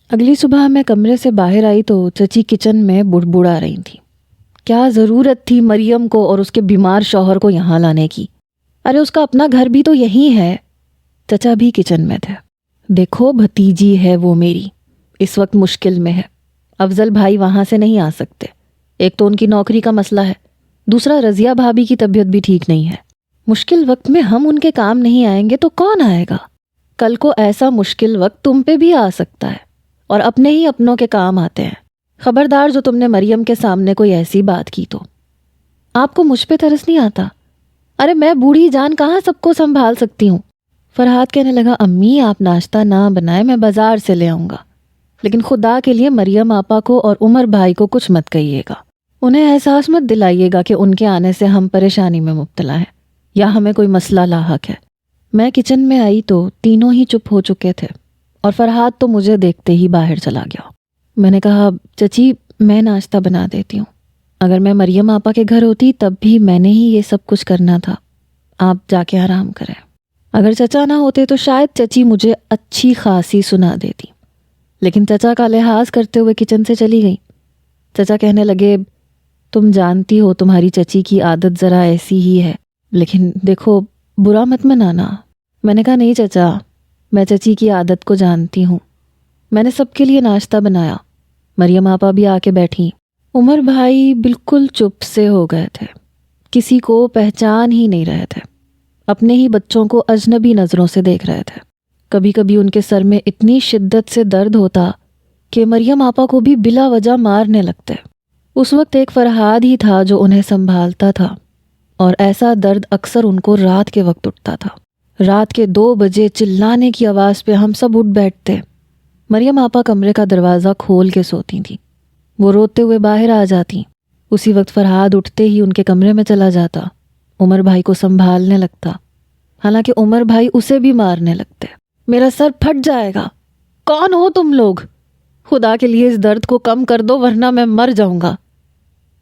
اگلی صبح میں کمرے سے باہر آئی تو چچی کچن میں بڑبڑا رہی تھی۔ کیا ضرورت تھی مریم کو اور اس کے بیمار شوہر کو یہاں لانے کی؟ ارے اس کا اپنا گھر بھی تو یہی ہے۔ چچا بھی کچن میں تھے۔ دیکھو بھتیجی ہے وہ میری، اس وقت مشکل میں ہے۔ افضل بھائی وہاں سے نہیں آ سکتے، ایک تو ان کی نوکری کا مسئلہ ہے، دوسرا رضیہ بھابھی کی طبیعت بھی ٹھیک نہیں ہے۔ مشکل وقت میں ہم ان کے کام نہیں آئیں گے تو کون آئے گا؟ کل کو ایسا مشکل وقت تم پہ بھی آ سکتا ہے، اور اپنے ہی اپنوں کے کام آتے ہیں۔ خبردار جو تم نے مریم کے سامنے کوئی ایسی بات کی تو۔ آپ کو مجھ پہ ترس نہیں آتا؟ ارے میں بوڑھی جان کہاں سب کو سنبھال سکتی ہوں۔ فرحات کہنے لگا امی آپ ناشتہ نہ بنائے، میں بازار سے لے آؤں گا، لیکن خدا کے لیے مریم آپا کو اور عمر بھائی کو کچھ مت کہیے گا، انہیں احساس مت دلائیے گا کہ ان کے آنے سے ہم پریشانی میں مبتلا ہیں یا ہمیں کوئی مسئلہ لاحق ہے۔ میں کچن میں آئی تو تینوں ہی چپ ہو چکے تھے، اور فرحات تو مجھے دیکھتے ہی باہر چلا گیا۔ میں نے کہا چچی میں ناشتہ بنا دیتی ہوں، اگر میں مریم آپا کے گھر ہوتی تب بھی میں نے ہی یہ سب کچھ کرنا تھا، آپ جا کے آرام کریں۔ اگر چچا نہ ہوتے تو شاید چچی مجھے اچھی خاصی سنا دیتی، لیکن چچا کا لحاظ کرتے ہوئے کچن سے چلی گئی۔ چچا کہنے لگے تم جانتی ہو تمہاری چچی کی عادت ذرا ایسی ہی ہے، لیکن دیکھو برا مت منانا۔ میں نے کہا نہیں چچا، میں چچی کی عادت کو جانتی ہوں۔ میں نے سب کے لیے ناشتہ بنایا، مریم آپا بھی آ کے بیٹھی۔ عمر بھائی بالکل چپ سے ہو گئے تھے، کسی کو پہچان ہی نہیں رہے تھے، اپنے ہی بچوں کو اجنبی نظروں سے دیکھ رہے تھے۔ کبھی کبھی ان کے سر میں اتنی شدت سے درد ہوتا کہ مریم آپا کو بھی بلا وجہ مارنے لگتے۔ اس وقت ایک فرحاد ہی تھا جو انہیں سنبھالتا تھا، اور ایسا درد اکثر ان کو رات کے وقت اٹھتا تھا۔ رات کے 2 بجے چلانے کی آواز پہ ہم سب اٹھ بیٹھتے۔ مریم آپا کمرے کا دروازہ کھول کے سوتی تھیں، وہ روتے ہوئے باہر آ جاتی۔ اسی وقت فرحاد اٹھتے ہی ان کے کمرے میں چلا جاتا، عمر بھائی کو سنبھالنے لگتا، حالانکہ عمر بھائی اسے بھی مارنے لگتے۔ میرا سر پھٹ جائے گا، کون ہو تم لوگ؟ خدا کے لیے اس درد کو کم کر دو ورنہ میں مر جاؤں گا۔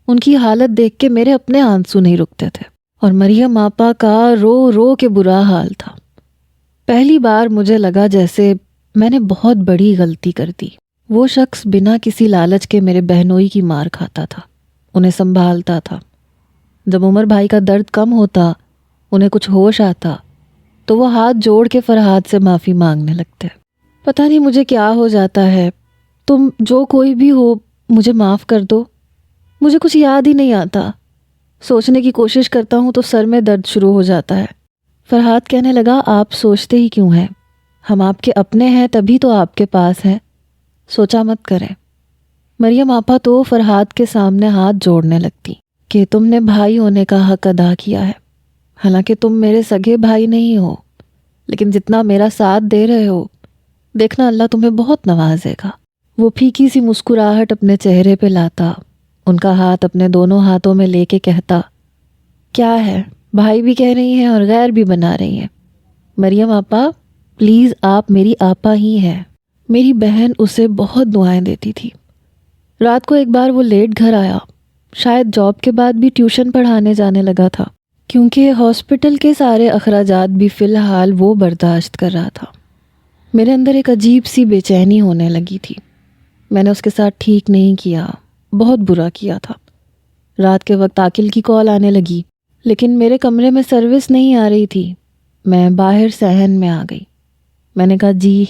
ان کی حالت دیکھ کے میرے اپنے آنسو نہیں رکتے تھے، اور مریم آپا کا رو رو کے برا حال تھا۔ پہلی بار مجھے لگا جیسے میں نے بہت بڑی غلطی کر دی۔ وہ شخص بنا کسی لالچ کے میرے بہنوئی کی مار کھاتا تھا، انہیں سنبھالتا تھا۔ جب عمر بھائی کا درد کم ہوتا، انہیں کچھ ہوش آتا، تو وہ ہاتھ جوڑ کے فرحاد سے معافی مانگنے لگتے۔ پتہ نہیں مجھے کیا ہو جاتا ہے، تم جو کوئی بھی ہو مجھے معاف کر دو، مجھے کچھ یاد ہی نہیں آتا، سوچنے کی کوشش کرتا ہوں تو سر میں درد شروع ہو جاتا ہے۔ فرحاد کہنے لگا آپ سوچتے ہی کیوں ہیں، ہم آپ کے اپنے ہیں تبھی تو آپ کے پاس ہیں، سوچا مت کریں۔ مریم آپا تو فرحاد کے سامنے ہاتھ جوڑنے لگتی کہ تم نے بھائی ہونے کا حق ادا کیا ہے، حالانکہ تم میرے سگے بھائی نہیں ہو، لیکن جتنا میرا ساتھ دے رہے ہو دیکھنا اللہ تمہیں بہت نوازے گا۔ وہ پھیکی سی مسکراہٹ اپنے چہرے پہ لاتا، ان کا ہاتھ اپنے دونوں ہاتھوں میں لے کے کہتا کیا ہے، بھائی بھی کہہ رہی ہیں اور غیر بھی بنا رہی ہیں۔ مریم آپا پلیز آپ میری آپا ہی ہیں۔ میری بہن اسے بہت دعائیں دیتی تھی۔ رات کو ایک بار وہ لیٹ گھر آیا، شاید جاب کے بعد بھی ٹیوشن پڑھانے جانے لگا تھا، کیونکہ ہاسپٹل کے سارے اخراجات بھی فی الحال وہ برداشت کر رہا تھا۔ میرے اندر ایک عجیب سی بے چینی ہونے لگی تھی۔ میں نے اس کے ساتھ ٹھیک نہیں کیا، بہت برا کیا تھا۔ رات کے وقت عاقل کی کال آنے لگی، لیکن میرے کمرے میں سروس نہیں آ رہی تھی۔ میں باہر صحن میں آ گئی۔ میں نے کہا جی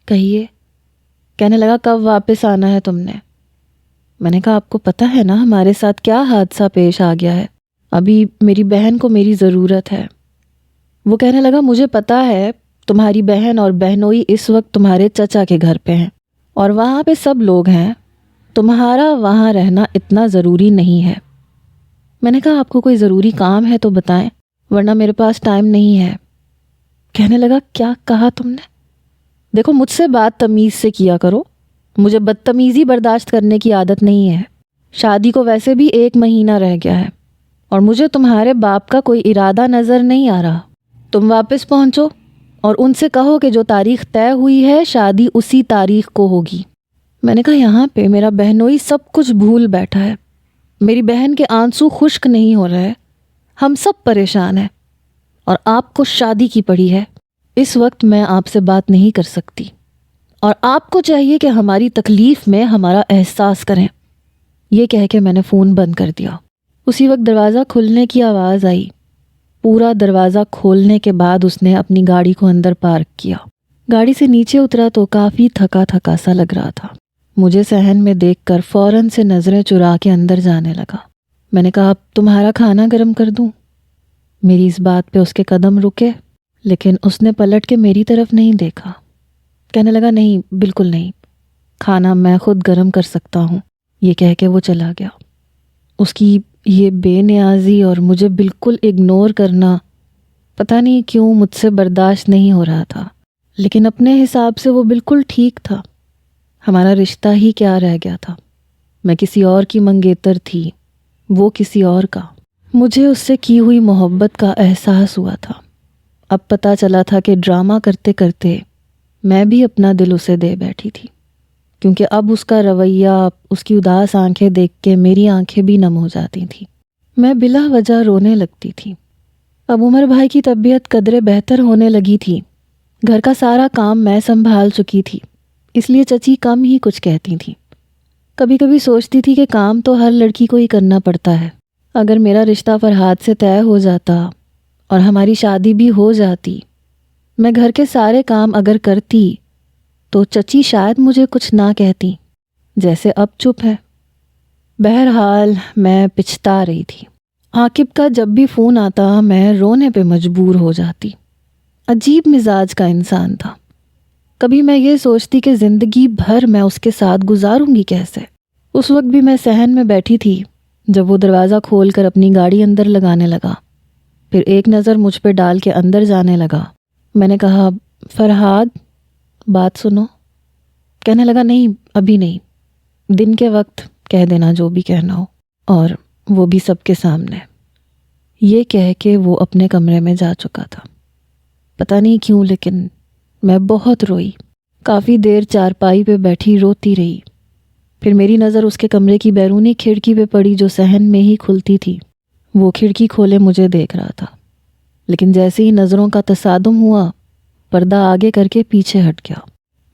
کہیے۔ کہنے لگا کب واپس آنا ہے تم نے؟ میں نے کہا آپ کو پتہ ہے نا ہمارے ساتھ کیا حادثہ پیش آ گیا ہے، ابھی میری بہن کو میری ضرورت ہے۔ وہ کہنے لگا مجھے پتہ ہے تمہاری بہن اور بہنوئی اس وقت تمہارے چچا کے گھر پہ ہیں، اور وہاں پہ سب لوگ ہیں، تمہارا وہاں رہنا اتنا ضروری نہیں ہے۔ میں نے کہا آپ کو کوئی ضروری کام ہے تو بتائیں، ورنہ میرے پاس ٹائم نہیں ہے۔ کہنے لگا کیا کہا تم نے؟ دیکھو مجھ سے بات تمیز سے کیا کرو، مجھے بدتمیزی برداشت کرنے کی عادت نہیں ہے۔ شادی کو ویسے بھی 1 مہینہ رہ گیا ہے، اور مجھے تمہارے باپ کا کوئی ارادہ نظر نہیں آ رہا۔ تم واپس پہنچو اور ان سے کہو کہ جو تاریخ طے ہوئی ہے شادی اسی تاریخ کو ہوگی۔ میں نے کہا یہاں پہ میرا بہنوئی سب کچھ بھول بیٹھا ہے، میری بہن کے آنسو خشک نہیں ہو رہے، ہم سب پریشان ہیں، اور آپ کو شادی کی پڑی ہے۔ اس وقت میں آپ سے بات نہیں کر سکتی، اور آپ کو چاہیے کہ ہماری تکلیف میں ہمارا احساس کریں۔ یہ کہہ کے میں نے فون بند کر دیا۔ اسی وقت دروازہ کھلنے کی آواز آئی۔ پورا دروازہ کھولنے کے بعد اس نے اپنی گاڑی کو اندر پارک کیا۔ گاڑی سے نیچے اترا تو کافی تھکا تھکا سا لگ رہا تھا۔ مجھے صحن میں دیکھ کر فوراً سے نظریں چرا کے اندر جانے لگا۔ میں نے کہا، اب تمہارا کھانا گرم کر دوں؟ میری اس بات پہ اس کے قدم رکے، لیکن اس نے پلٹ کے میری طرف نہیں دیکھا۔ کہنے لگا، نہیں بالکل نہیں، کھانا میں خود گرم کر سکتا ہوں۔ یہ کہہ کے وہ چلا گیا۔ اس کی یہ بے نیازی اور مجھے بالکل اگنور کرنا پتہ نہیں کیوں مجھ سے برداشت نہیں ہو رہا تھا، لیکن اپنے حساب سے وہ بالکل ٹھیک تھا۔ ہمارا رشتہ ہی کیا رہ گیا تھا؟ میں کسی اور کی منگیتر تھی، وہ کسی اور کا۔ مجھے اس سے کی ہوئی محبت کا احساس ہوا تھا۔ اب پتہ چلا تھا کہ ڈرامہ کرتے کرتے میں بھی اپنا دل اسے دے بیٹھی تھی، کیونکہ اب اس کا رویہ، اس کی اداس آنکھیں دیکھ کے میری آنکھیں بھی نم ہو جاتی تھیں۔ میں بلا وجہ رونے لگتی تھی۔ اب عمر بھائی کی طبیعت قدرے بہتر ہونے لگی تھی۔ گھر کا سارا کام میں سنبھال چکی تھی، اس لیے چچی کم ہی کچھ کہتی تھیں۔ کبھی کبھی سوچتی تھی کہ کام تو ہر لڑکی کو ہی کرنا پڑتا ہے۔ اگر میرا رشتہ فرحاد سے طے ہو جاتا اور ہماری شادی بھی ہو جاتی، میں گھر کے سارے کام اگر کرتی تو چچی شاید مجھے کچھ نہ کہتی، جیسے اب چپ ہے۔ بہرحال میں پچھتا رہی تھی۔ عاقب کا جب بھی فون آتا میں رونے پہ مجبور ہو جاتی۔ عجیب مزاج کا انسان تھا۔ کبھی میں یہ سوچتی کہ زندگی بھر میں اس کے ساتھ گزاروں گی کیسے۔ اس وقت بھی میں صحن میں بیٹھی تھی جب وہ دروازہ کھول کر اپنی گاڑی اندر لگانے لگا، پھر ایک نظر مجھ پہ ڈال کے اندر جانے لگا۔ میں نے کہا، فرحاد بات سنو۔ کہنے لگا، نہیں ابھی نہیں، دن کے وقت کہہ دینا جو بھی کہنا ہو، اور وہ بھی سب کے سامنے۔ یہ کہہ کے وہ اپنے کمرے میں جا چکا تھا۔ پتہ نہیں کیوں لیکن میں بہت روئی۔ کافی دیر چارپائی پہ بیٹھی روتی رہی۔ پھر میری نظر اس کے کمرے کی بیرونی کھڑکی پہ پڑی جو صحن میں ہی کھلتی تھی۔ وہ کھڑکی کھولے مجھے دیکھ رہا تھا، لیکن جیسے ہی نظروں کا تصادم ہوا، پردہ آگے کر کے پیچھے ہٹ گیا۔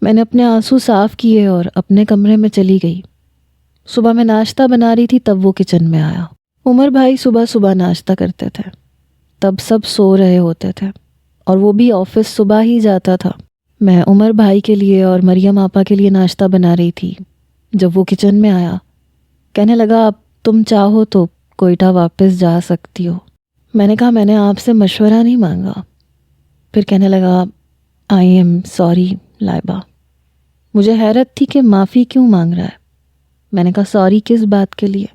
میں نے اپنے آنسو صاف کیے اور اپنے کمرے میں چلی گئی۔ صبح میں ناشتہ بنا رہی تھی تب وہ کچن میں آیا۔ عمر بھائی صبح صبح ناشتہ کرتے تھے، تب سب سو رہے ہوتے تھے، اور وہ بھی آفس صبح ہی جاتا تھا۔ میں عمر بھائی کے لیے اور مریم آپا کے لیے ناشتہ بنا رہی تھی جب وہ کچن میں آیا۔ کہنے لگا، اب تم چاہو تو کوئٹہ واپس جا سکتی ہو۔ میں نے کہا، میں نے آپ سے مشورہ نہیں مانگا۔ پھر کہنے لگا، آئی ایم سوری لائبہ۔ مجھے حیرت تھی کہ معافی کیوں مانگ رہا ہے۔ میں نے کہا، سوری کس بات کے لیے؟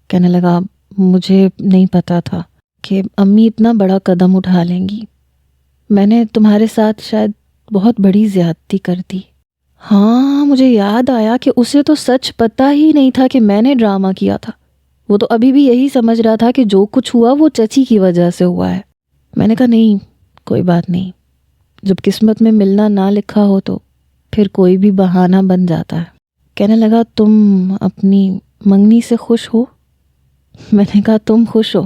کہنے لگا، مجھے نہیں پتا تھا کہ امی اتنا بڑا قدم اٹھا لیں گی۔ میں نے تمہارے ساتھ شاید بہت بڑی زیادتی کر دی۔ ہاں، مجھے یاد آیا کہ اسے تو سچ پتہ ہی نہیں تھا کہ میں نے ڈرامہ کیا تھا۔ وہ تو ابھی بھی یہی سمجھ رہا تھا کہ جو کچھ ہوا وہ چچی کی وجہ سے ہوا ہے۔ میں نے کہا، نہیں کوئی بات نہیں، جب قسمت میں ملنا نہ لکھا ہو تو پھر کوئی بھی بہانہ بن جاتا ہے۔ کہنے لگا، تم اپنی منگنی سے خوش ہو؟ میں نے کہا، تم خوش ہو؟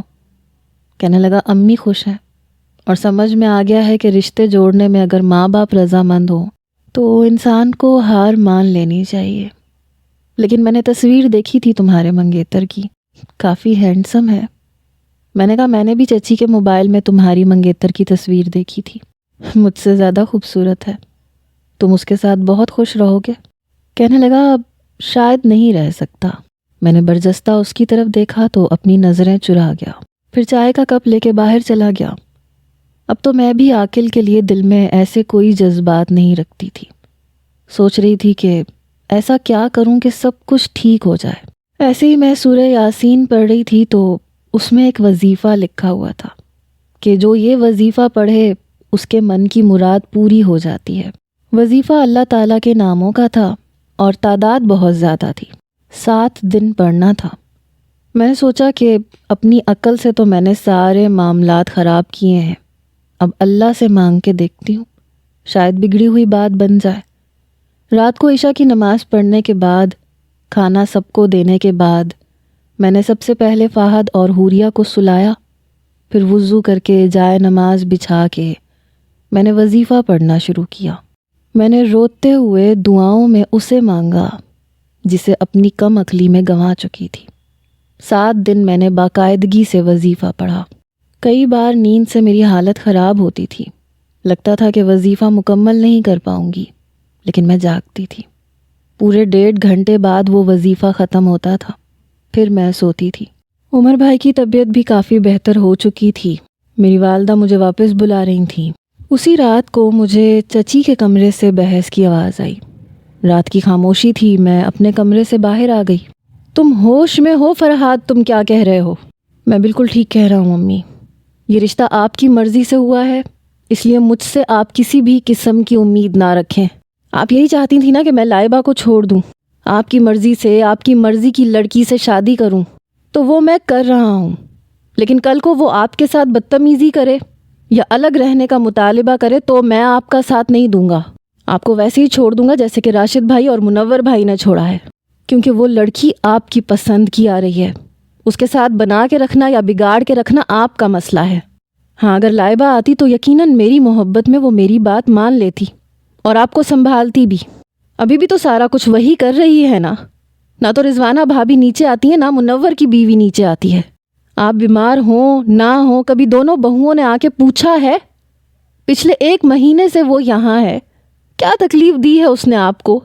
کہنے لگا، امی خوش ہے، اور سمجھ میں آ گیا ہے کہ رشتے جوڑنے میں اگر ماں باپ رضامند ہوں تو انسان کو ہار مان لینی چاہیے۔ لیکن میں نے تصویر دیکھی تھی تمہارے منگیتر کی، کافی ہینڈسم ہے۔ میں نے کہا، میں نے بھی چچی کے موبائل میں تمہاری منگیتر کی تصویر دیکھی تھی، مجھ سے زیادہ خوبصورت ہے، تم اس کے ساتھ بہت خوش رہو گے۔ کہنے لگا، اب شاید نہیں رہ سکتا۔ میں نے برجستہ اس کی طرف دیکھا تو اپنی نظریں چرا گیا، پھر چائے کا کپ لے کے باہر چلا گیا۔ اب تو میں بھی عاقل کے لیے دل میں ایسے کوئی جذبات نہیں رکھتی تھی۔ سوچ رہی تھی کہ ایسا کیا کروں کہ سب کچھ ٹھیک ہو جائے۔ ایسے ہی میں سورہ یاسین پڑھ رہی تھی تو اس میں ایک وظیفہ لکھا ہوا تھا کہ جو یہ وظیفہ پڑھے اس کے من کی مراد پوری ہو جاتی ہے۔ وظیفہ اللہ تعالیٰ کے ناموں کا تھا اور تعداد بہت زیادہ تھی، 7 دن پڑھنا تھا۔ میں نے سوچا کہ اپنی عقل سے تو میں نے سارے معاملات خراب کیے ہیں، اب اللہ سے مانگ کے دیکھتی ہوں، شاید بگڑی ہوئی بات بن جائے۔ رات کو عشاء کی نماز پڑھنے کے بعد، کھانا سب کو دینے کے بعد، میں نے سب سے پہلے فہد اور حوریہ کو سلایا، پھر وضو کر کے جائے نماز بچھا کے میں نے وظیفہ پڑھنا شروع کیا۔ میں نے روتے ہوئے دعاؤں میں اسے مانگا جسے اپنی کم عقلی میں گنوا چکی تھی۔ 7 دن میں نے باقاعدگی سے وظیفہ پڑھا۔ کئی بار نیند سے میری حالت خراب ہوتی تھی، لگتا تھا کہ وظیفہ مکمل نہیں کر پاؤں گی، لیکن میں جاگتی تھی۔ پورے 1.5 گھنٹے بعد وہ وظیفہ ختم ہوتا تھا، پھر میں سوتی تھی۔ عمر بھائی کی طبیعت بھی کافی بہتر ہو چکی تھی۔ میری والدہ مجھے واپس بلا رہی تھیں۔ اسی رات کو مجھے چچی کے کمرے سے بحث کی آواز آئی۔ رات کی خاموشی تھی، میں اپنے کمرے سے باہر آ گئی۔ تم ہوش میں ہو فرحات؟ تم کیا کہہ رہے ہو؟ میں بالکل ٹھیک کہہ رہا ہوں امی، یہ رشتہ آپ کی مرضی سے ہوا ہے، اس لیے مجھ سے آپ کسی بھی قسم کی امید نہ رکھیں۔ آپ یہی چاہتی تھی نا کہ میں لائبہ کو چھوڑ دوں، آپ کی مرضی سے، آپ کی مرضی کی لڑکی سے شادی کروں، تو وہ میں کر رہا ہوں۔ لیکن کل کو وہ آپ کے ساتھ بدتمیزی کرے یا الگ رہنے کا مطالبہ کرے تو میں آپ کا ساتھ نہیں دوں گا۔ آپ کو ویسے ہی چھوڑ دوں گا جیسے کہ راشد بھائی اور منور بھائی نے چھوڑا ہے، کیونکہ وہ لڑکی آپ کی پسند کی آ رہی ہے۔ اس کے ساتھ بنا کے رکھنا یا بگاڑ کے رکھنا آپ کا مسئلہ ہے۔ ہاں، اگر لائبہ آتی تو یقیناً میری محبت میں وہ میری بات مان لیتی اور آپ کو سنبھالتی بھی۔ ابھی بھی تو سارا کچھ وہی کر رہی ہے نا، نہ تو رضوانہ بھابی نیچے آتی ہے، نہ منور کی بیوی نیچے آتی ہے۔ آپ بیمار ہوں نہ ہوں، کبھی دونوں بہوؤں نے آ کے پوچھا ہے؟ پچھلے 1 مہینے سے وہ یہاں ہے، کیا تکلیف دی ہے اس نے آپ کو؟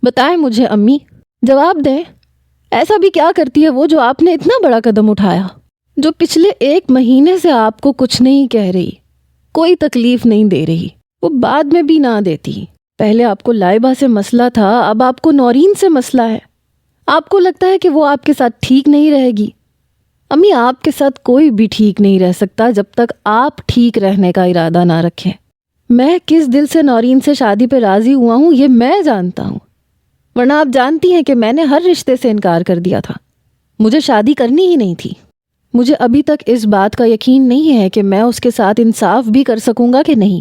بتائیں مجھے امی، جواب دیں۔ ایسا بھی کیا کرتی ہے وہ جو آپ نے اتنا بڑا قدم اٹھایا، جو پچھلے 1 مہینے سے آپ کو کچھ نہیں کہہ رہی، کوئی تکلیف نہیں دے رہی، وہ بعد میں بھی نہ دیتی۔ پہلے آپ کو لائبہ سے مسئلہ تھا، اب آپ کو نورین سے مسئلہ ہے۔ آپ کو لگتا ہے کہ وہ آپ کے ساتھ ٹھیک نہیں رہے گی۔ امی، آپ کے ساتھ کوئی بھی ٹھیک نہیں رہ سکتا جب تک آپ ٹھیک رہنے کا ارادہ نہ رکھیں۔ میں کس دل سے نورین سے شادی پہ راضی ہوا ہوں یہ میں جانتا ہوں، ورنہ آپ جانتی ہیں کہ میں نے ہر رشتے سے انکار کر دیا تھا، مجھے شادی کرنی ہی نہیں تھی۔ مجھے ابھی تک اس بات کا یقین نہیں ہے کہ میں اس کے ساتھ انصاف بھی کر سکوں گا کہ نہیں،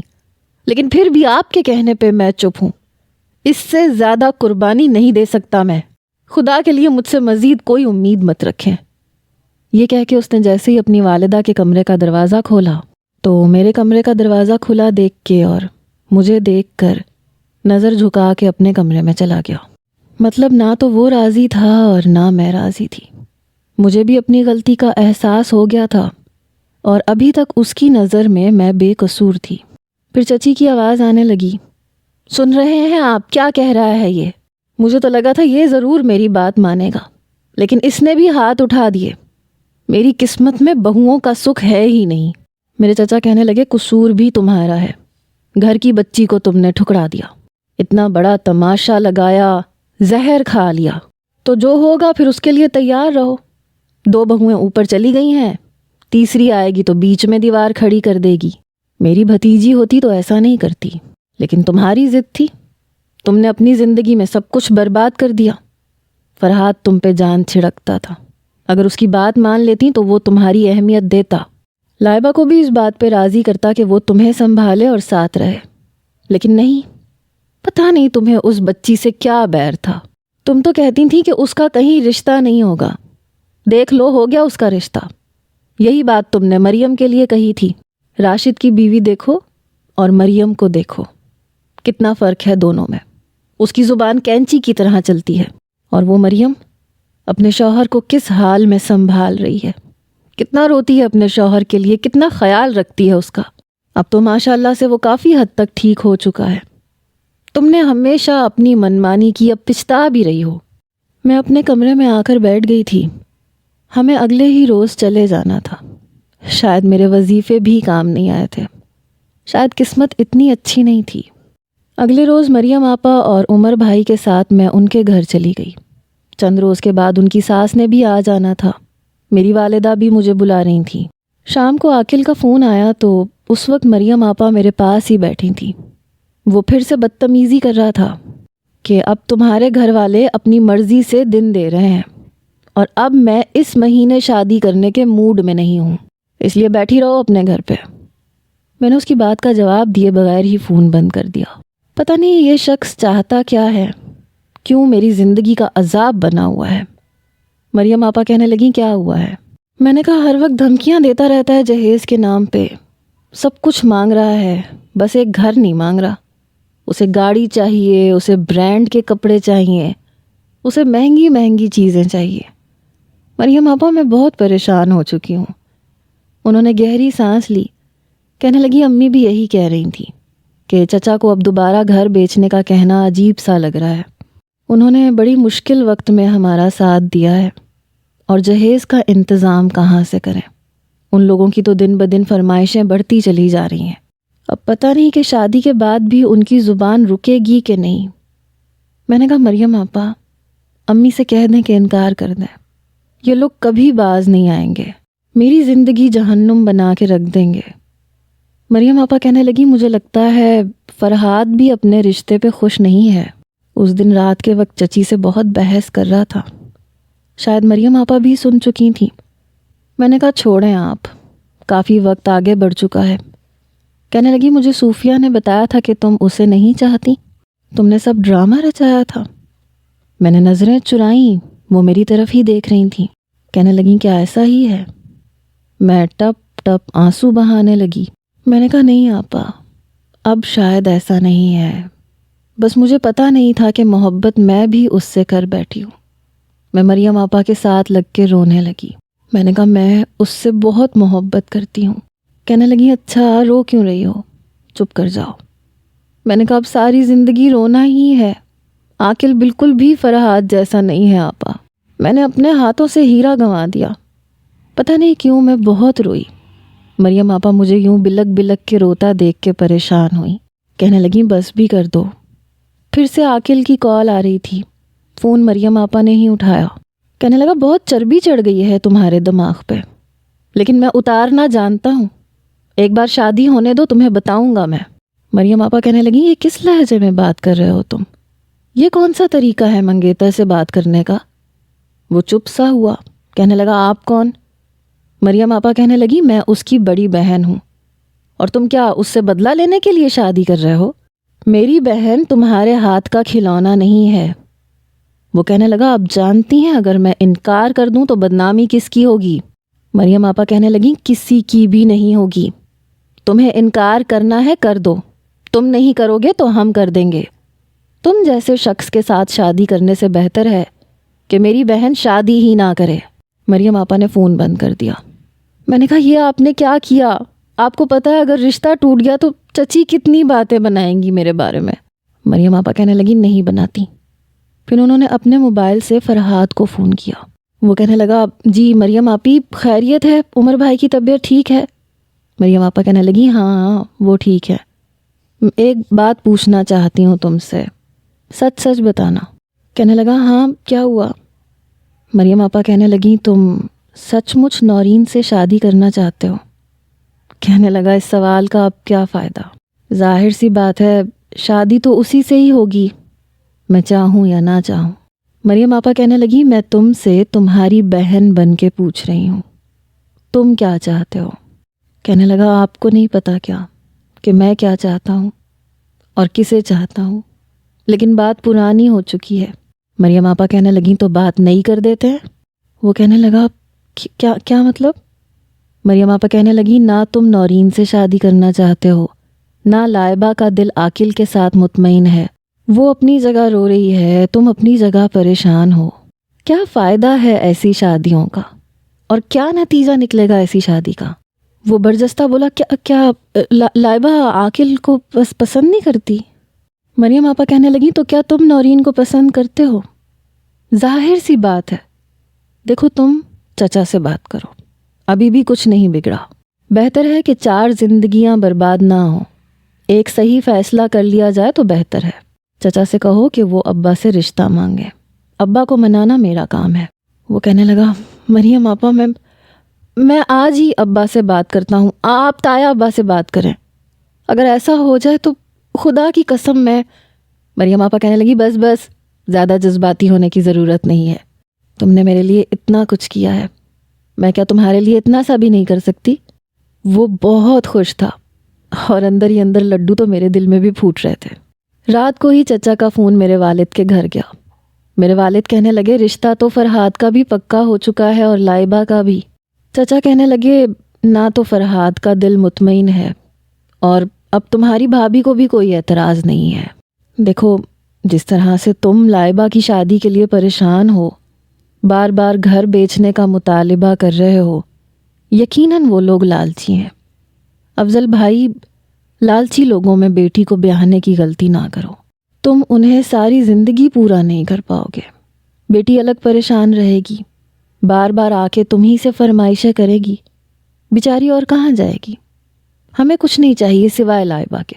لیکن پھر بھی آپ کے کہنے پہ میں چپ ہوں۔ اس سے زیادہ قربانی نہیں دے سکتا میں۔ خدا کے لیے مجھ سے مزید کوئی امید مت رکھیں۔ یہ کہہ کے اس نے جیسے ہی اپنی والدہ کے کمرے کا دروازہ کھولا تو میرے کمرے کا دروازہ کھلا دیکھ کے اور مجھے دیکھ کر نظر جھکا کے اپنے کمرے میں چلا گیا۔ مطلب نہ تو وہ راضی تھا اور نہ میں راضی تھی۔ مجھے بھی اپنی غلطی کا احساس ہو گیا تھا اور ابھی تک اس کی نظر میں بے قصور تھی۔ پھر چچی کی آواز آنے لگی، سن رہے ہیں آپ کیا کہہ رہا ہے یہ؟ مجھے تو لگا تھا یہ ضرور میری بات مانے گا، لیکن اس نے بھی ہاتھ اٹھا دیے۔ میری قسمت میں بہوؤں کا سکھ ہے ہی نہیں۔ میرے چچا کہنے لگے، قصور بھی تمہارا ہے، گھر کی بچی کو تم نے ٹھکرا دیا، اتنا بڑا تماشا لگایا، زہر کھا لیا، تو جو ہوگا پھر اس کے لیے تیار رہو۔ 2 بہویں اوپر چلی گئی ہیں، تیسری آئے گی تو بیچ میں دیوار کھڑی کر دے گی۔ میری بھتیجی ہوتی تو ایسا نہیں کرتی، لیکن تمہاری ضد تھی، تم نے اپنی زندگی میں سب کچھ برباد کر دیا۔ فرحات تم پہ جان چھڑکتا تھا، اگر اس کی بات مان لیتی تو وہ تمہاری اہمیت دیتا، لائبہ کو بھی اس بات پہ راضی کرتا کہ وہ تمہیں سنبھالے اور ساتھ رہے، لیکن نہیں۔ پتہ نہیں تمہیں اس بچی سے کیا بیر تھا۔ تم تو کہتی تھی کہ اس کا کہیں رشتہ نہیں ہوگا، دیکھ لو ہو گیا اس کا رشتہ۔ یہی بات تم نے مریم کے لیے کہی تھی۔ راشد کی بیوی دیکھو اور مریم کو دیکھو، کتنا فرق ہے دونوں میں۔ اس کی زبان کینچی کی طرح چلتی ہے، اور وہ مریم اپنے شوہر کو کس حال میں سنبھال رہی ہے، کتنا روتی ہے اپنے شوہر کے لیے، کتنا خیال رکھتی ہے اس کا۔ اب تو ماشاءاللہ سے وہ کافی حد تک ٹھیک ہو چکا ہے۔ تم نے ہمیشہ اپنی منمانی کی، اب پچھتا بھی رہی ہو۔ میں اپنے کمرے میں آ کر بیٹھ گئی تھی۔ ہمیں اگلے ہی روز چلے جانا تھا۔ شاید میرے وظیفے بھی کام نہیں آئے تھے، شاید قسمت اتنی اچھی نہیں تھی۔ اگلے روز مریم آپا اور عمر بھائی کے ساتھ میں ان کے گھر چلی گئی۔ چند روز کے بعد ان کی ساس نے بھی آ جانا تھا۔ میری والدہ بھی مجھے بلا رہی تھیں۔ شام کو عاقل کا فون آیا تو اس وقت مریم آپا میرے پاس ہی بیٹھی تھیں۔ وہ پھر سے بدتمیزی کر رہا تھا کہ اب تمہارے گھر والے اپنی مرضی سے دن دے رہے ہیں اور اب میں اس مہینے شادی کرنے کے موڈ میں نہیں ہوں، اس لیے بیٹھی رہو اپنے گھر پہ۔ میں نے اس کی بات کا جواب دیے بغیر ہی فون بند کر دیا۔ پتہ نہیں یہ شخص چاہتا کیا ہے، کیوں میری زندگی کا عذاب بنا ہوا ہے۔ مریم آپا کہنے لگیں، کیا ہوا ہے؟ میں نے کہا، ہر وقت دھمکیاں دیتا رہتا ہے جہیز کے نام پہ، سب کچھ مانگ رہا ہے، بس ایک گھر نہیں مانگ رہا۔ اسے گاڑی چاہیے، اسے برانڈ کے کپڑے چاہیے، اسے مہنگی مہنگی چیزیں چاہیے۔ مریم آپا میں بہت پریشان ہو چکی ہوں۔ انہوں نے گہری سانس لی، کہنے لگی امی بھی یہی کہہ رہی تھی کہ چچا کو اب دوبارہ گھر بیچنے کا کہنا عجیب سا لگ رہا ہے۔ انہوں نے بڑی مشکل وقت میں ہمارا ساتھ دیا ہے، اور جہیز کا انتظام کہاں سے کریں؟ ان لوگوں کی تو دن بدن فرمائشیں بڑھتی چلی جا رہی ہیں۔ اب پتہ نہیں کہ شادی کے بعد بھی ان کی زبان رکے گی کہ نہیں۔ میں نے کہا مریم آپا، امی سے کہہ دیں کہ انکار کر دیں، یہ لوگ کبھی باز نہیں آئیں گے، میری زندگی جہنم بنا کے رکھ دیں گے۔ مریم آپا کہنے لگی مجھے لگتا ہے فرحاد بھی اپنے رشتے پہ خوش نہیں ہے۔ اس دن رات کے وقت چچی سے بہت بحث کر رہا تھا، شاید مریم آپا بھی سن چکی تھیں۔ میں نے کہا چھوڑیں آپ، کافی وقت آگے بڑھ چکا ہے۔ کہنے لگی مجھے صوفیہ نے بتایا تھا کہ تم اسے نہیں چاہتی، تم نے سب ڈرامہ رچایا تھا۔ میں نے نظریں چرائیں، وہ میری طرف ہی دیکھ رہی تھیں۔ کہنے لگی کیا ایسا ہی ہے؟ میں ٹپ ٹپ آنسو بہانے لگی۔ میں نے کہا نہیں آپا، اب شاید ایسا نہیں ہے، بس مجھے پتہ نہیں تھا کہ محبت میں بھی اس سے کر بیٹھی ہوں۔ میں مریم آپا کے ساتھ لگ کے رونے لگی۔ میں نے کہا میں اس سے بہت محبت کرتی ہوں۔ کہنے لگی اچھا رو کیوں رہی ہو، چپ کر جاؤ۔ میں نے کہا اب ساری زندگی رونا ہی ہے، عاقل بالکل بھی فرحاد جیسا نہیں ہے آپا۔ میں نے اپنے ہاتھوں سے ہیرا گنوا دیا، پتہ نہیں کیوں میں بہت روئی۔ مریم آپا مجھے یوں بلک بلک کے روتا دیکھ کے پریشان ہوئی، کہنے لگی بس بھی کر دو۔ پھر سے عاقل کی کال آ رہی تھی، فون مریم آپا نے ہی اٹھایا۔ کہنے لگا بہت چربی چڑھ گئی ہے تمہارے دماغ پہ، لیکن میں اتارنا جانتا ہوں، ایک بار شادی ہونے دو تمہیں بتاؤں گا میں۔ مریم آپا کہنے لگی یہ کس لہجے میں بات کر رہے ہو تم؟ یہ کون سا طریقہ ہے منگیتر سے بات کرنے کا؟ وہ چپ سا ہوا، کہنے لگا آپ کون؟ مریم آپا کہنے لگی میں اس کی بڑی بہن ہوں، اور تم کیا اس سے بدلہ لینے کے لیے شادی کر رہے ہو؟ میری بہن تمہارے ہاتھ کا کھلونا نہیں ہے۔ وہ کہنے لگا اب جانتی ہیں اگر میں انکار کر دوں تو بدنامی کس کی ہوگی؟ مریم آپا کہنے لگی کسی کی بھی نہیں ہوگی، تمہیں انکار کرنا ہے کر دو، تم نہیں کرو گے تو ہم کر دیں گے۔ تم جیسے شخص کے ساتھ شادی کرنے سے بہتر ہے کہ میری بہن شادی ہی نہ کرے۔ مریم آپا نے فون بند کر دیا۔ میں نے کہا یہ آپ نے کیا کیا؟ آپ کو پتہ ہے اگر رشتہ ٹوٹ گیا تو چچی کتنی باتیں بنائیں گی میرے بارے میں۔ مریم آپا کہنے لگی نہیں بناتی۔ پھر انہوں نے اپنے موبائل سے فرحاد کو فون کیا۔ وہ کہنے لگا جی مریم آپی خیریت ہے، عمر بھائی کی طبیعت ٹھیک ہے؟ مریم آپا کہنے لگی ہاں وہ ٹھیک ہے، ایک بات پوچھنا چاہتی ہوں تم سے، سچ سچ بتانا۔ کہنے لگا ہاں کیا ہوا؟ مریم آپا کہنے لگی تم سچ مچ نورین سے شادی کرنا چاہتے ہو؟ کہنے لگا اس سوال کا اب کیا فائدہ، ظاہر سی بات ہے شادی تو اسی سے ہی ہوگی، میں چاہوں یا نہ چاہوں۔ مریم آپا کہنے لگی میں تم سے تمہاری بہن بن کے پوچھ رہی ہوں، تم کیا چاہتے ہو؟ کہنے لگا آپ کو نہیں پتا کیا کہ میں کیا چاہتا ہوں اور کسے چاہتا ہوں، لیکن بات پرانی ہو چکی ہے۔ مریم آپا کہنے لگی تو بات نئی کر دیتے ہیں۔ وہ کہنے لگا کیا مطلب؟ مریم آپا کہنے لگی نہ تم نورین سے شادی کرنا چاہتے ہو، نہ لائبہ کا دل عاقل کے ساتھ مطمئن ہے، وہ اپنی جگہ رو رہی ہے، تم اپنی جگہ پریشان ہو۔ کیا فائدہ ہے ایسی شادیوں کا، اور کیا نتیجہ نکلے گا ایسی شادی کا؟ وہ برجستہ بولا کیا لائبہ عاقل کو پسند نہیں کرتی؟ مریم آپا کہنے لگی تو کیا تم نورین کو پسند کرتے ہو؟ ظاہر سی بات ہے، دیکھو تم چچا سے بات کرو، ابھی بھی کچھ نہیں بگڑا، بہتر ہے کہ 4 زندگیاں برباد نہ ہوں، ایک صحیح فیصلہ کر لیا جائے تو بہتر ہے۔ چچا سے کہو کہ وہ ابا سے رشتہ مانگے، ابا کو منانا میرا کام ہے۔ وہ کہنے لگا مریم آپا میں آج ہی ابا سے بات کرتا ہوں، آپ تایا ابا سے بات کریں، اگر ایسا ہو جائے تو خدا کی قسم میں۔ مریم آپا کہنے لگی بس زیادہ جذباتی ہونے کی ضرورت نہیں ہے، تم نے میرے لیے اتنا کچھ کیا ہے، میں کیا تمہارے لیے اتنا سا بھی نہیں کر سکتی؟ وہ بہت خوش تھا، اور اندر ہی اندر لڈو تو میرے دل میں بھی پھوٹ رہے تھے۔ رات کو ہی چچا کا فون میرے والد کے گھر گیا۔ میرے والد کہنے لگے رشتہ تو فرحاد کا بھی پکا ہو چکا ہے اور لائبہ کا بھی۔ چچا کہنے لگے نہ تو فرحاد کا دل مطمئن ہے، اور اب تمہاری بھابھی کو بھی کوئی اعتراض نہیں ہے۔ دیکھو، جس طرح سے تم لائبہ کی شادی کے لیے پریشان ہو، بار بار گھر بیچنے کا مطالبہ کر رہے ہو، یقیناً وہ لوگ لالچی ہیں۔ افضل بھائی، لالچی لوگوں میں بیٹی کو بیاہنے کی غلطی نہ کرو، تم انہیں ساری زندگی پورا نہیں کر پاؤ گے۔ بیٹی الگ پریشان رہے گی، بار بار آ کے تمہیں سے فرمائشیں کرے گی، بیچاری اور کہاں جائے گی؟ ہمیں کچھ نہیں چاہیے سوائے لائبہ کے۔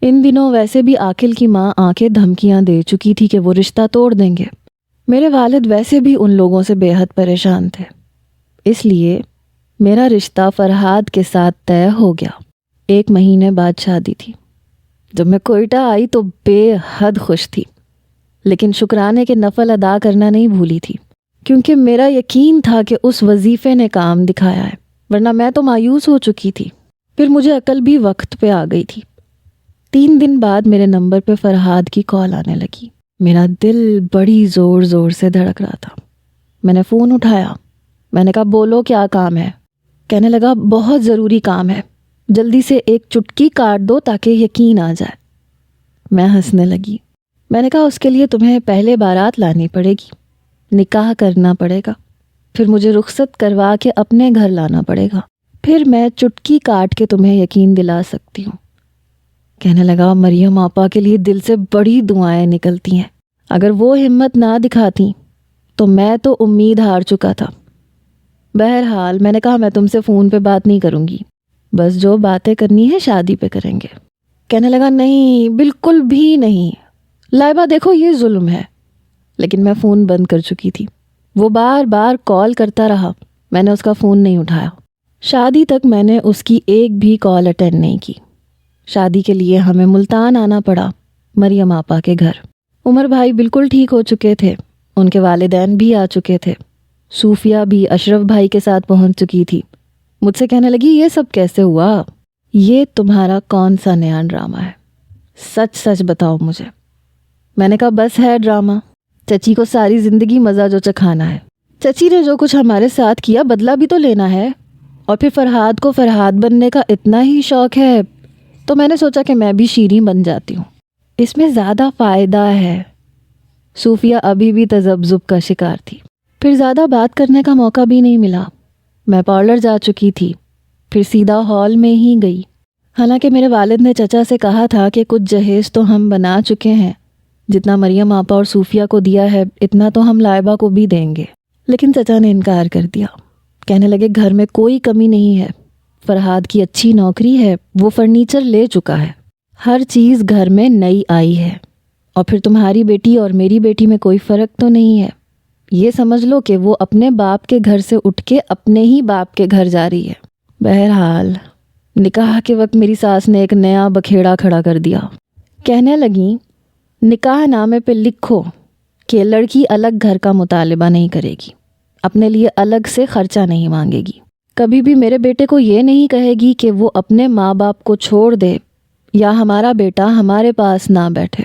ان دنوں ویسے بھی عاقل کی ماں آنکھیں دھمکیاں دے چکی تھی کہ وہ رشتہ توڑ دیں گے۔ میرے والد ویسے بھی ان لوگوں سے بے حد پریشان تھے، اس لیے میرا رشتہ فرحاد کے ساتھ طے ہو گیا۔ 1 مہینے بعد شادی تھی۔ جب میں کوئٹہ آئی تو بے حد خوش تھی، لیکن شکرانے کے نفل ادا کرنا نہیں بھولی تھی، کیونکہ میرا یقین تھا کہ اس وظیفے نے کام دکھایا ہے، ورنہ میں تو مایوس ہو چکی تھی۔ پھر مجھے عقل بھی وقت پہ آ گئی تھی۔ 3 دن بعد میرے نمبر پہ فرحاد کی کال آنے لگی۔ میرا دل بڑی زور زور سے دھڑک رہا تھا۔ میں نے فون اٹھایا۔ میں نے کہا، بولو کیا کام ہے؟ کہنے لگا، بہت ضروری کام ہے، جلدی سے ایک چٹکی کاٹ دو تاکہ یقین آ جائے۔ میں ہنسنے لگی۔ میں نے کہا، اس کے لیے تمہیں پہلے بارات لانی پڑے گی، نکاح کرنا پڑے گا، پھر مجھے رخصت کروا کے اپنے گھر لانا پڑے گا، پھر میں چٹکی کاٹ کے تمہیں یقین دلا سکتی ہوں۔ کہنے لگا، مریم آپا کے لیے دل سے بڑی دعائیں نکلتی ہیں، اگر وہ ہمت نہ دکھاتی تو میں تو امید ہار چکا تھا۔ بہرحال میں نے کہا، میں تم سے فون پہ بات نہیں کروں گی، بس جو باتیں کرنی ہے شادی پہ کریں گے۔ کہنے لگا، نہیں، بالکل بھی نہیں، لائبہ دیکھو یہ ظلم ہے۔ لیکن میں فون بند کر چکی تھی۔ وہ بار بار کال کرتا رہا، میں نے اس کا فون نہیں اٹھایا۔ شادی تک میں نے اس کی ایک بھی کال اٹینڈ نہیں کی۔ شادی کے لیے ہمیں ملتان آنا پڑا، مریم آپا کے گھر۔ عمر بھائی بالکل ٹھیک ہو چکے تھے، ان کے والدین بھی آ چکے تھے، صوفیہ بھی اشرف بھائی کے ساتھ پہنچ چکی تھی۔ مجھ سے کہنے لگی، یہ سب کیسے ہوا؟ یہ تمہارا کون سا نیا ڈرامہ ہے؟ سچ سچ بتاؤ مجھے۔ میں نے کہا، بس ہے ڈرامہ، چچی کو ساری زندگی مزہ جو چکھانا ہے۔ چچی نے جو کچھ ہمارے ساتھ کیا بدلہ بھی تو لینا ہے، اور پھر فرحاد کو فرحاد بننے کا اتنا ہی شوق ہے تو میں نے سوچا کہ میں بھی شیریں بن جاتی ہوں، اس میں زیادہ فائدہ ہے۔ صوفیہ ابھی بھی تذبذب کا شکار تھی۔ پھر زیادہ بات کرنے کا موقع بھی نہیں ملا۔ میں پارلر جا چکی تھی، پھر سیدھا ہال میں ہی گئی۔ حالانکہ میرے والد نے چچا سے کہا تھا کہ کچھ جہیز تو ہم بنا چکے ہیں، جتنا مریم آپا اور صوفیہ کو دیا ہے اتنا تو ہم لائبہ کو بھی دیں گے، لیکن چچا نے انکار کر دیا۔ کہنے لگے، گھر میں کوئی کمی نہیں ہے، فرحاد کی اچھی نوکری ہے، وہ فرنیچر لے چکا ہے، ہر چیز گھر میں نئی آئی ہے، اور پھر تمہاری بیٹی اور میری بیٹی میں کوئی فرق تو نہیں ہے۔ یہ سمجھ لو کہ وہ اپنے باپ کے گھر سے اٹھ کے اپنے ہی باپ کے گھر جا رہی ہے۔ بہرحال نکاح کے وقت میری ساس نے ایک نیا بکھیڑا کھڑا کر دیا۔ کہنے لگیں، نکاح نامے پہ لکھو کہ لڑکی الگ گھر کا مطالبہ نہیں کرے گی، اپنے لیے الگ سے خرچہ نہیں مانگے گی، کبھی بھی میرے بیٹے کو یہ نہیں کہے گی کہ وہ اپنے ماں باپ کو چھوڑ دے یا ہمارا بیٹا ہمارے پاس نہ بیٹھے،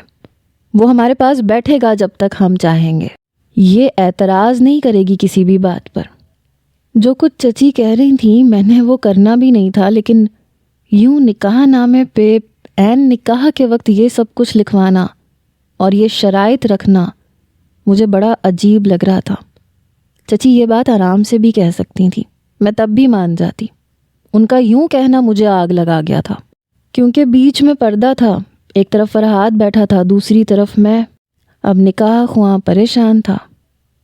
وہ ہمارے پاس بیٹھے گا جب تک ہم چاہیں گے۔ یہ اعتراض نہیں کرے گی کسی بھی بات پر۔ جو کچھ چچی کہہ رہی تھیں میں نے وہ کرنا بھی نہیں تھا، لیکن یوں نکاح نامے پہ عین نکاح کے وقت یہ سب کچھ لکھوانا اور یہ شرائط رکھنا مجھے بڑا عجیب لگ رہا تھا۔ چچی یہ بات آرام سے بھی کہہ سکتی تھی، میں تب بھی مان جاتی۔ ان کا یوں کہنا مجھے آگ لگا گیا تھا، کیونکہ بیچ میں پردہ تھا، ایک طرف فرحاد بیٹھا تھا، دوسری طرف میں۔ اب نکاح خواں پریشان تھا،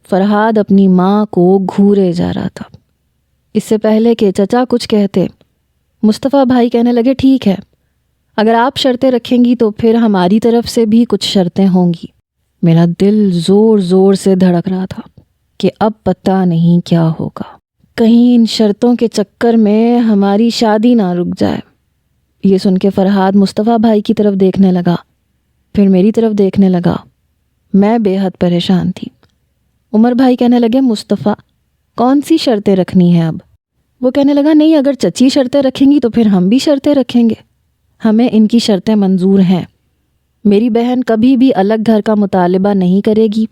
فرحاد اپنی ماں کو گھورے جا رہا تھا۔ اس سے پہلے کہ چچا کچھ کہتے، مصطفیٰ بھائی کہنے لگے، ٹھیک ہے، اگر آپ شرطیں رکھیں گی تو پھر ہماری طرف سے بھی کچھ شرطیں ہوں گی۔ میرا دل زور زور سے دھڑک رہا تھا کہ اب پتہ نہیں کیا ہوگا، کہیں ان شرطوں کے چکر میں ہماری شادی نہ رک جائے۔ یہ سن کے فرحاد مصطفیٰ بھائی کی طرف دیکھنے لگا، پھر میری طرف دیکھنے لگا۔ میں بے حد پریشان تھی۔ عمر بھائی کہنے لگے، مصطفیٰ کون سی شرطیں رکھنی ہیں اب؟ وہ کہنے لگا، نہیں، اگر چچی شرطیں رکھیں گی تو پھر ہم بھی شرطیں رکھیں گے، ہمیں ان کی شرطیں منظور ہیں۔ میری بہن کبھی بھی الگ گھر کا مطالبہ نہیں کرے گی،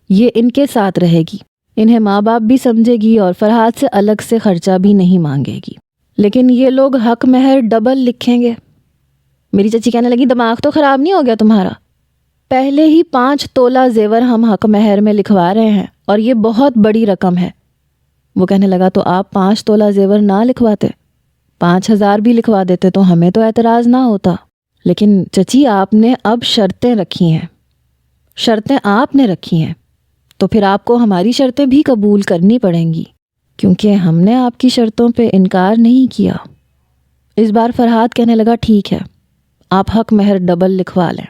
یہ ان کے ساتھ رہے گی، انہیں ماں باپ بھی سمجھے گی اور فرحاد سے الگ سے خرچہ بھی نہیں مانگے گی، لیکن یہ لوگ حق مہر ڈبل لکھیں گے۔ میری چچی کہنے لگی دماغ تو خراب نہیں ہو گیا تمہارا؟ پہلے ہی 5 تولہ زیور ہم حق مہر میں لکھوا رہے ہیں اور یہ بہت بڑی رقم ہے۔ وہ کہنے لگا تو آپ 5 تولہ زیور نہ لکھواتے، 5,000 بھی لکھوا دیتے تو ہمیں تو اعتراض نہ ہوتا۔ لیکن چچی آپ نے اب شرطیں رکھی ہیں، شرطیں آپ نے رکھی ہیں، تو پھر آپ کو ہماری شرطیں بھی قبول کرنی پڑیں گی، کیونکہ ہم نے آپ کی شرطوں پہ انکار نہیں کیا۔ اس بار فرحاد کہنے لگا ٹھیک ہے، آپ حق مہر ڈبل لکھوا لیں۔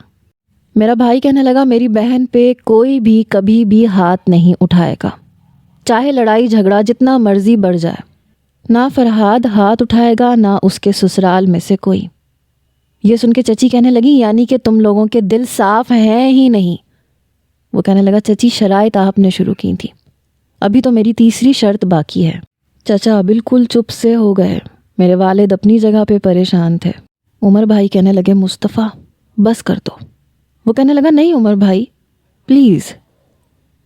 میرا بھائی کہنے لگا میری بہن پہ کوئی بھی کبھی بھی ہاتھ نہیں اٹھائے گا، چاہے لڑائی جھگڑا جتنا مرضی بڑھ جائے، نہ فرحاد ہاتھ اٹھائے گا نہ اس کے سسرال میں سے کوئی۔ یہ سن کے چچی کہنے لگی یعنی کہ تم لوگوں کے دل صاف ہیں ہی نہیں۔ وہ کہنے لگا چچی شرائط آپ نے شروع کی تھی، ابھی تو میری تیسری شرط باقی ہے۔ چچا بالکل چپ سے ہو گئے، میرے والد اپنی جگہ پہ پریشان تھے۔ عمر بھائی کہنے لگے مصطفیٰ بس کر دو۔ وہ کہنے لگا نہیں عمر بھائی پلیز،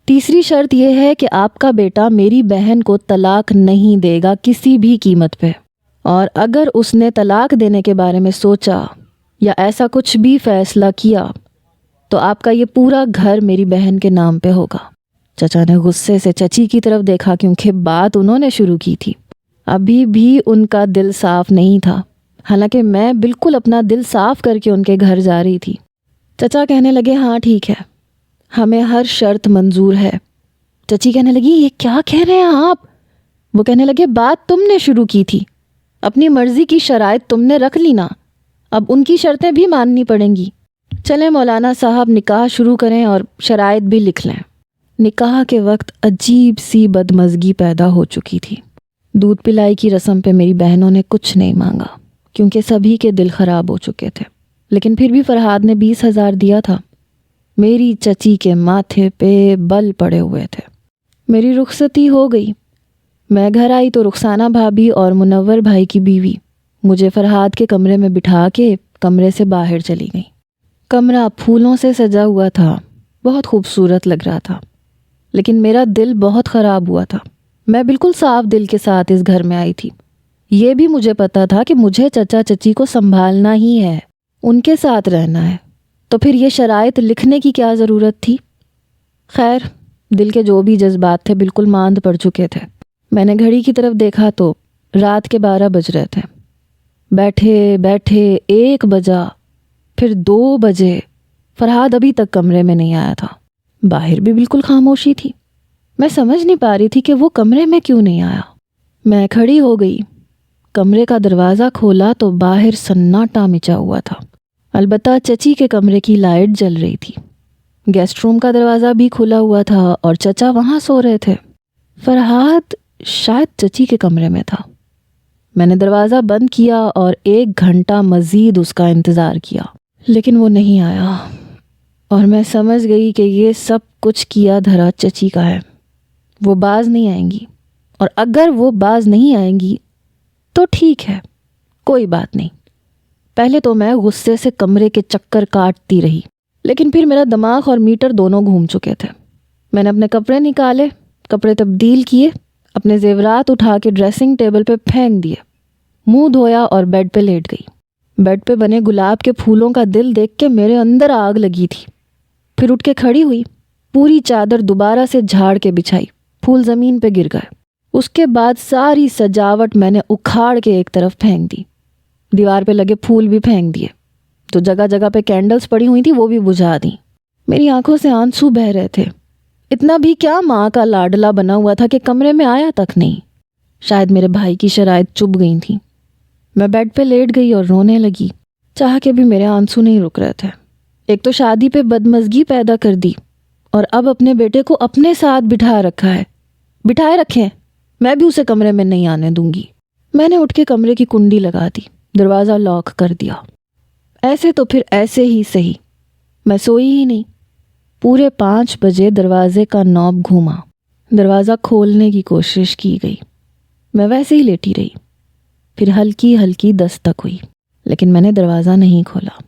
تیسری شرط یہ ہے کہ آپ کا بیٹا میری بہن کو طلاق نہیں دے گا کسی بھی قیمت پہ، اور اگر اس نے طلاق دینے کے بارے میں سوچا یا ایسا کچھ بھی فیصلہ کیا تو آپ کا یہ پورا گھر میری بہن کے نام پہ ہوگا۔ چچا نے غصے سے چچی کی طرف دیکھا کیونکہ بات انہوں نے شروع کی تھی، ابھی بھی ان کا دل صاف نہیں تھا، حالانکہ میں بالکل اپنا دل صاف کر کے ان کے گھر جا رہی تھی۔ چچا کہنے لگے ہاں ٹھیک ہے، ہمیں ہر شرط منظور ہے۔ چچی کہنے لگی یہ کیا کہہ رہے ہیں آپ؟ وہ کہنے لگے بات تم نے شروع کی تھی، اپنی مرضی کی شرائط تم نے رکھ لی نا، اب ان کی شرطیں بھی ماننی پڑیں گی۔ چلیں مولانا صاحب نکاح شروع کریں اور شرائط بھی لکھ لیں۔ نکاح کے وقت عجیب سی بدمزگی پیدا ہو چکی تھی۔ دودھ پلائی کی رسم پہ میری بہنوں نے کچھ نہیں مانگا کیونکہ سبھی کے دل خراب ہو چکے تھے، لیکن پھر بھی فرحاد نے 20,000 دیا تھا۔ میری چچی کے ماتھے پہ بل پڑے ہوئے تھے۔ میری رخصتی ہو گئی، میں گھر آئی تو رخسانہ بھابھی اور منور بھائی کی بیوی مجھے فرحاد کے کمرے میں بٹھا کے کمرے سے باہر چلی گئی۔ کمرہ پھولوں سے سجا ہوا تھا، بہت خوبصورت لگ رہا تھا، لیکن میرا دل بہت خراب ہوا تھا۔ میں بالکل صاف دل کے ساتھ اس گھر میں آئی تھی، یہ بھی مجھے پتا تھا کہ مجھے چچا چچی کو سنبھالنا ہی ہے، ان کے ساتھ رہنا ہے، تو پھر یہ شرائط لکھنے کی کیا ضرورت تھی؟ خیر، دل کے جو بھی جذبات تھے بالکل ماند پڑ چکے تھے۔ میں نے گھڑی کی طرف دیکھا تو رات کے 12 بج رہے تھے۔ بیٹھے بیٹھے 1 بجا، پھر 2 بجے، فرحاد ابھی تک کمرے میں نہیں آیا تھا۔ باہر بھی بالکل خاموشی تھی، میں سمجھ نہیں پا رہی تھی کہ وہ کمرے میں کیوں نہیں آیا۔ میں کھڑی ہو گئی، کمرے کا دروازہ کھولا تو باہر سناٹا مچا ہوا تھا، البتہ چچی کے کمرے کی لائٹ جل رہی تھی۔ گیسٹ روم کا دروازہ بھی کھلا ہوا تھا اور چچا وہاں سو رہے تھے۔ فرحاد شاید چچی کے کمرے میں تھا۔ میں نے دروازہ بند کیا اور 1 گھنٹہ مزید اس کا انتظار کیا، لیکن وہ نہیں آیا، اور میں سمجھ گئی کہ یہ سب کچھ کیا دھرا چچی کا ہے۔ وہ باز نہیں آئیں گی، اور اگر وہ باز نہیں آئیں گی تو ٹھیک ہے، کوئی بات نہیں۔ پہلے تو میں غصے سے کمرے کے چکر کاٹتی رہی، لیکن پھر میرا دماغ اور میٹر دونوں گھوم چکے تھے۔ میں نے اپنے کپڑے نکالے، کپڑے تبدیل کیے، اپنے زیورات اٹھا کے ڈریسنگ ٹیبل پہ پھینک دیے، منہ دھویا اور بیڈ پہ لیٹ گئی۔ بیڈ پہ بنے گلاب کے پھولوں کا دل دیکھ کے میرے اندر آگ لگی تھی۔ پھر اٹھ کے کھڑی ہوئی، پوری چادر دوبارہ سے جھاڑ کے بچھائی، پھول زمین پہ گر گئے۔ اس کے بعد ساری سجاوٹ میں نے اکھاڑ کے ایک طرف پھینک دی، دیوار پہ لگے پھول بھی پھینک دیے، تو جگہ جگہ پہ کینڈلز پڑی ہوئی تھی وہ بھی بجھا دیں۔ میری آنکھوں سے آنسو بہہ رہے تھے۔ اتنا بھی کیا ماں کا لاڈلا بنا ہوا تھا کہ کمرے میں آیا تک نہیں۔ شاید میرے بھائی کی شرائط چبھ گئی تھیں۔ میں بیڈ پہ لیٹ گئی اور رونے لگی، چاہ کے بھی میرے آنسو نہیں رک رہے تھے۔ ایک تو شادی پہ بدمزگی پیدا کر دی، اور اب اپنے بیٹے کو اپنے ساتھ بٹھا رکھا ہے۔ بٹھائے رکھیں، میں بھی اسے کمرے میں نہیں آنے دوں گی۔ میں نے اٹھ کے کمرے کی کنڈی لگا دی، دروازہ لاک کر دیا۔ ایسے تو پھر ایسے ہی صحیح، میں سوئی ہی نہیں۔ پورے 5 بجے دروازے کا نوب گھوما، دروازہ کھولنے کی کوشش کی گئی، میں ویسے ہی لیٹی رہی۔ پھر ہلکی ہلکی دستک ہوئی، لیکن میں نے دروازہ نہیں کھولا۔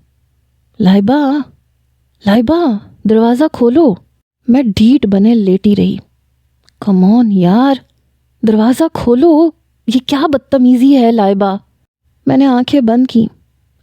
لائبہ، لائبہ، دروازہ کھولو۔ میں ڈھیٹ بنے لیٹی رہی۔ کم آن یار، دروازہ کھولو، یہ کیا بدتمیزی ہے لائبہ۔ میں نے آنکھیں بند کی،